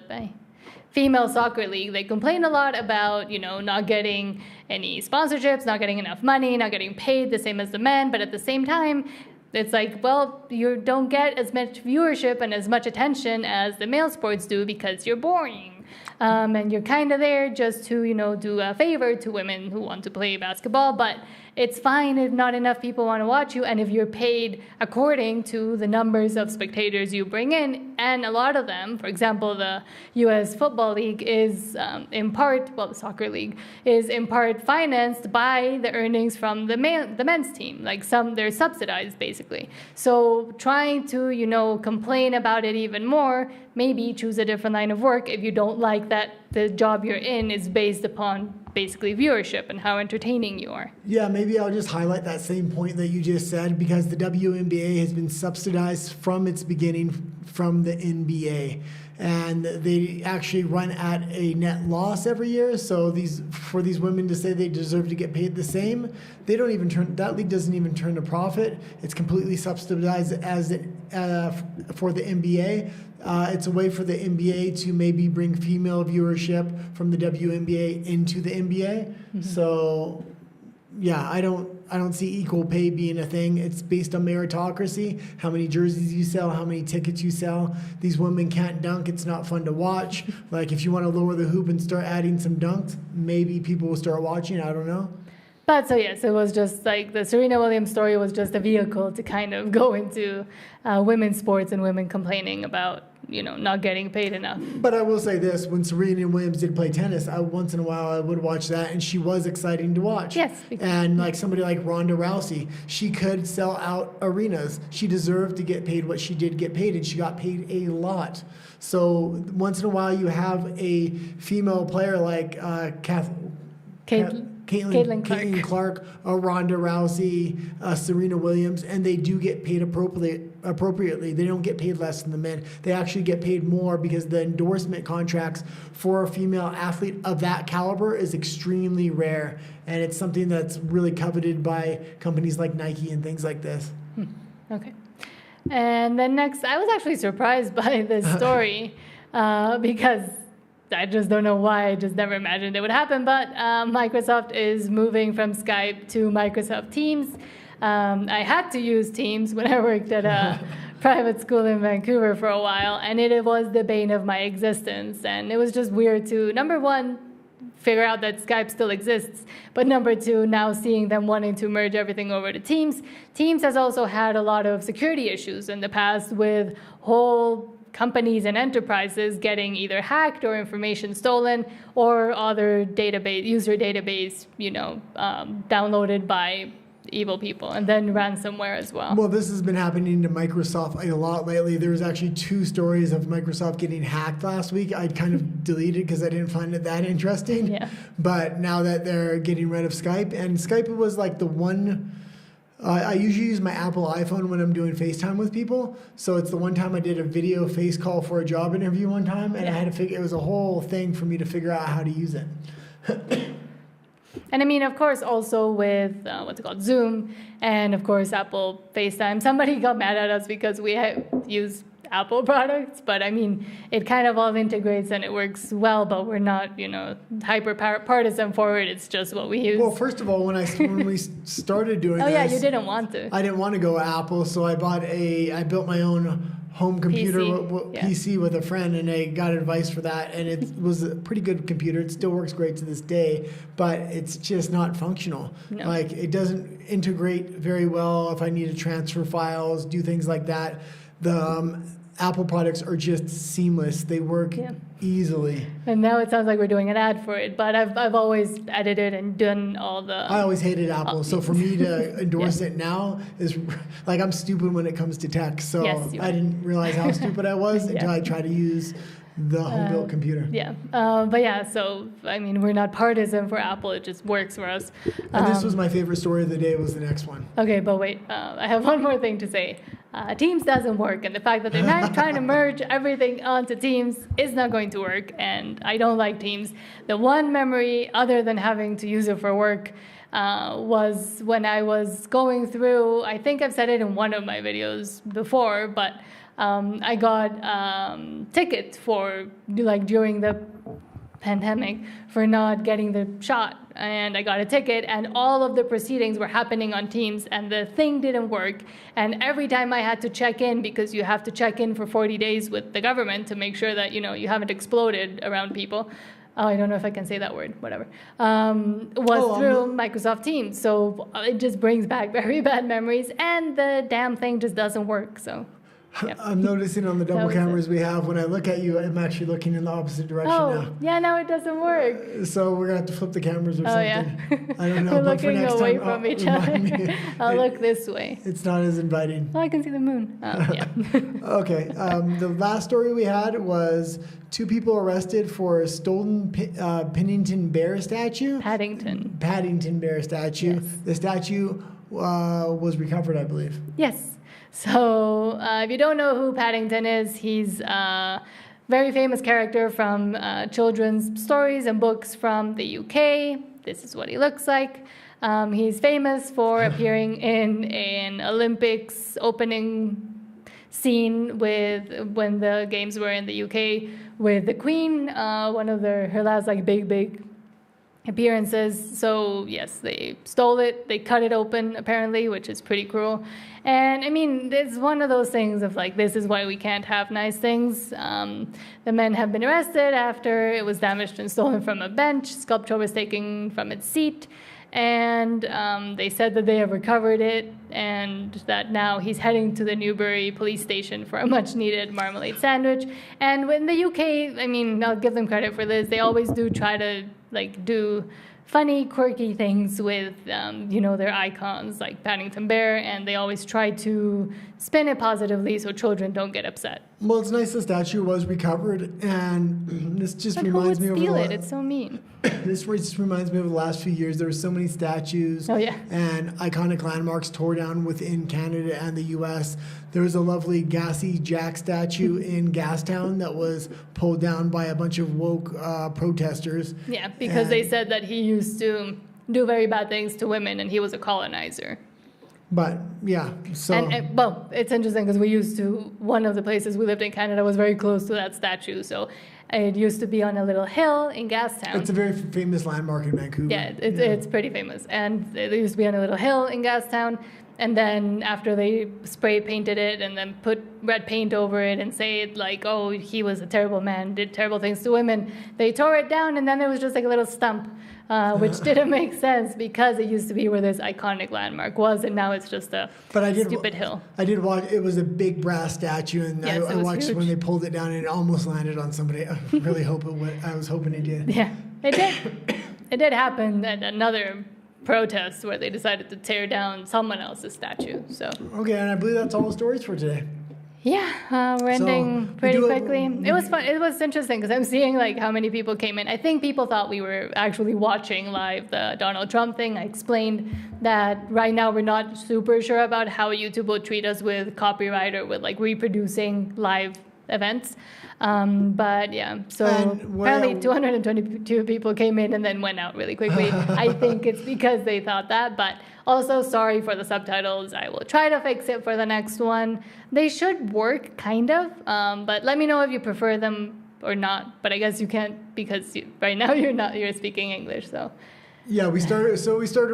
female soccer league. They complain a lot about, not getting any sponsorships, not getting enough money, not getting paid the same as the men. But at the same time, it's like, well, you don't get as much viewership and as much attention as the male sports do because you're boring. And you're kind of there just to, do a favor to women who want to play basketball. But it's fine if not enough people want to watch you, and if you're paid according to the numbers of spectators you bring in. And a lot of them, for example, the U.S. Football League is the soccer league is in part financed by the earnings from the men's team. Like they're subsidized basically. So trying to, complain about it even more, maybe choose a different line of work if you don't like that the job you're in is based upon basically viewership and how entertaining you are. Yeah, maybe I'll just highlight that same point that you just said, because the WNBA has been subsidized from its beginning from the NBA. And they actually run at a net loss every year. So for these women to say they deserve to get paid the same, they don't even that league doesn't even turn a profit. It's completely subsidized for the NBA. It's a way for the NBA to maybe bring female viewership from the WNBA into the NBA. Mm-hmm. So, yeah, I don't see equal pay being a thing. It's based on meritocracy, how many jerseys you sell, how many tickets you sell. These women can't dunk. It's not fun to watch. Like, if you want to lower the hoop and start adding some dunks, maybe people will start watching. I don't know. But so, yes, it was just like the Serena Williams story was just a vehicle to kind of go into women's sports and women complaining about, not getting paid enough. But I will say this, when Serena Williams did play tennis, once in a while I would watch that, and she was exciting to watch. Yes. And like somebody like Ronda Rousey, she could sell out arenas. She deserved to get paid what she did get paid, and she got paid a lot. So once in a while you have a female player like Caitlin Clark, Ronda Rousey, Serena Williams, and they do get paid appropriately. They don't get paid less than the men. They actually get paid more because the endorsement contracts for a female athlete of that caliber is extremely rare, and it's something that's really coveted by companies like Nike and things like this. Okay. And then next, I was actually surprised by this story because I just don't know why. I just never imagined it would happen. But Microsoft is moving from Skype to Microsoft Teams. I had to use Teams when I worked at a private school in Vancouver for a while, and it was the bane of my existence. And it was just weird to, number one, figure out that Skype still exists, but number two, now seeing them wanting to merge everything over to Teams. Teams has also had a lot of security issues in the past with whole companies and enterprises getting either hacked or information stolen or other user database, downloaded by evil people, and then ransomware as well. Well, this has been happening to Microsoft a lot lately. There was actually 2 stories of Microsoft getting hacked last week. I kind of deleted because I didn't find it that interesting. Yeah. But now that they're getting rid of Skype, and Skype was like the one. I usually use my Apple iPhone when I'm doing FaceTime with people. So it's the one time I did a video face call for a job interview one time, and I had to it was a whole thing for me to figure out how to use it. And I mean, of course, also with Zoom, and of course, Apple FaceTime. Somebody got mad at us because we use Apple products, but I mean, it kind of all integrates and it works well, but we're not, hyper partisan for it. It's just what we use. Well, first of all, when we started doing this. Oh yeah, you didn't want to. I didn't want to go Apple, so I built my own home computer PC with a friend, and I got advice for that, and it was a pretty good computer. It still works great to this day, but it's just not functional. No. Like, it doesn't integrate very well if I need to transfer files, do things like that. The Apple products are just seamless. They work easily. And now it sounds like we're doing an ad for it, but I've always edited and done all the... I always hated Apple, so for me to endorse it now is like, I'm stupid when it comes to tech, so I didn't realize how stupid I was until I tried to use the home-built computer. Yeah, but yeah, so, I mean, we're not partisan for Apple, it just works for us. And this was my favorite story of the day, was the next one. Okay, but wait, I have one more thing to say. Teams doesn't work, and the fact that they're not trying to merge everything onto Teams is not going to work, and I don't like Teams. The one memory, other than having to use it for work, was when I was going through, I think I've said it in one of my videos before, but I got tickets for, during the pandemic, for not getting the shot, and I got a ticket, and all of the proceedings were happening on Teams, and the thing didn't work, and every time I had to check in, because you have to check in for 40 days with the government to make sure that you haven't exploded around people. Oh, I don't know if I can say that word, whatever, through Microsoft Teams. So it just brings back very bad memories, and the damn thing just doesn't work, so. Yep. I'm noticing on the double was cameras we have, when I look at you, I'm actually looking in the opposite direction Oh, now. yeah, now it doesn't work. So we're going to have to flip the cameras or Oh, something. yeah. I don't know, We're but for looking next away time, from each remind other. me. I'll look this way. It's not as inviting. Oh, I can see the moon. Oh, yeah. Okay, the last story we had was 2 people arrested for a stolen Pennington Bear statue. Paddington Bear statue. Yes. The statue was recovered, I believe. Yes. So if you don't know who Paddington is, he's a very famous character from children's stories and books from the UK. This is what he looks like. He's famous for appearing in an Olympics opening scene when the games were in the UK with the Queen, one of her last big appearances. So yes, they stole it, they cut it open apparently, which is pretty cruel. And I mean, it's one of those things of this is why we can't have nice things. The men have been arrested after it was damaged and stolen from a bench. Sculpture was taken from its seat. And they said that they have recovered it and that now he's heading to the Newbury police station for a much-needed marmalade sandwich. And in the UK, I mean, I'll give them credit for this. They always do try to do funny, quirky things with, their icons like Paddington Bear, and they always try to spin it positively so children don't get upset. Well, it's nice the statue was recovered, and this just reminds me of steal it? It's so mean. This just reminds me of the last few years. There were so many statues and iconic landmarks tore down within Canada and the U.S. There was a lovely Gassy Jack statue in Gastown that was pulled down by a bunch of woke protesters. Yeah, because they said that he used to do very bad things to women and he was a colonizer. But yeah, so and well, it's interesting because one of the places we lived in Canada was very close to that statue. So it used to be on a little hill in Gastown. It's a very famous landmark in Vancouver. Yeah, it's pretty famous. And it used to be on a little hill in Gastown. And then after they spray painted it and then put red paint over it and say it oh, he was a terrible man, did terrible things to women, they tore it down and then there was just a little stump, which didn't make sense because it used to be where this iconic landmark was, and now it's just a stupid hill. I did watch. It was a big brass statue, and yes, I watched huge. when they pulled it down and it almost landed on somebody. I really hope it would. I was hoping it did. Yeah, it did. It did happen at another protest where they decided to tear down someone else's statue. So okay, and I believe that's all the stories for today. Yeah, we're ending pretty quickly. It was fun. It was interesting because I'm seeing how many people came in. I think people thought we were actually watching live the Donald Trump thing. I explained that right now we're not super sure about how YouTube will treat us with copyright or with reproducing live events. But yeah, so apparently 222 people came in and then went out really quickly. I think it's because they thought that, but also sorry for the subtitles. I will try to fix it for the next one. They should work kind of, but let me know if you prefer them or not. But I guess you can't because right now you're speaking English, so. Yeah, we started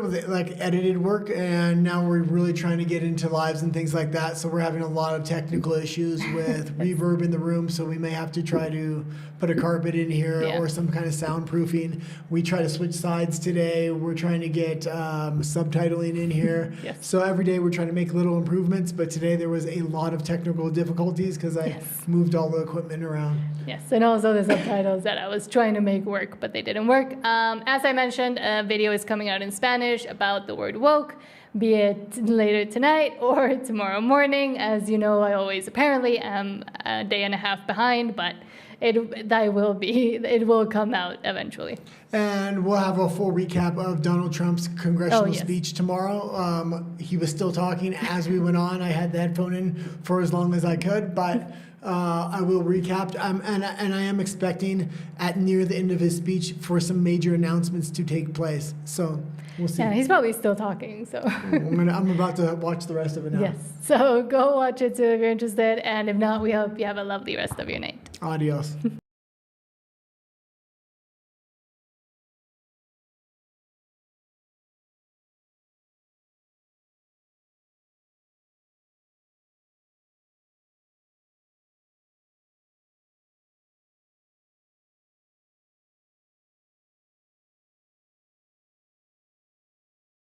with edited work, and now we're really trying to get into lives and things like that. So we're having a lot of technical issues with reverb in the room. So we may have to try to put a carpet in here or some kind of soundproofing. We try to switch sides today. We're trying to get subtitling in here. Yes. So every day we're trying to make little improvements. But today there was a lot of technical difficulties because I moved all the equipment around. Yes, and also the subtitles that I was trying to make work, but they didn't work. As I mentioned, a video is coming out in Spanish about the word woke, be it later tonight or tomorrow morning. As you know, I always apparently am a day and a half behind, but it will come out eventually. And we'll have a full recap of Donald Trump's congressional speech tomorrow. He was still talking as we went on. I had the headphone in for as long as I could, but I will recap. And I am expecting at near the end of his speech for some major announcements to take place. So we'll see. Yeah, he's probably still talking. So I'm about to watch the rest of it now. Yes. So go watch it too if you're interested. And if not, we hope you have a lovely rest of your night. Adios.